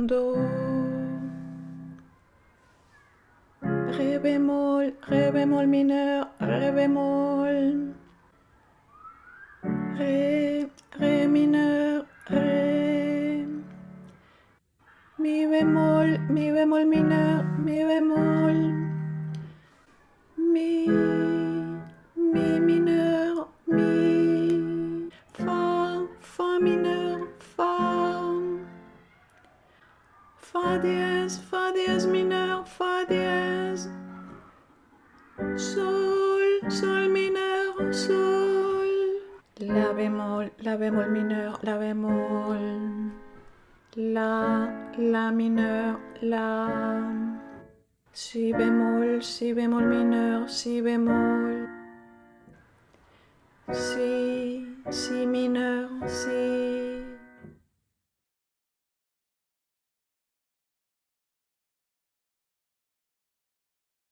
Do, Ré bémol mineur, Ré bémol, Ré mineur, Ré, Mi bémol mineur, Mi bémol, Mi mineur, Mi, Fa mineur, Fa dièse mineur, Fa dièse, Sol mineur, Sol, La bémol mineur, La bémol, La mineur, La, Si bémol mineur, Si bémol, Si mineur, Si,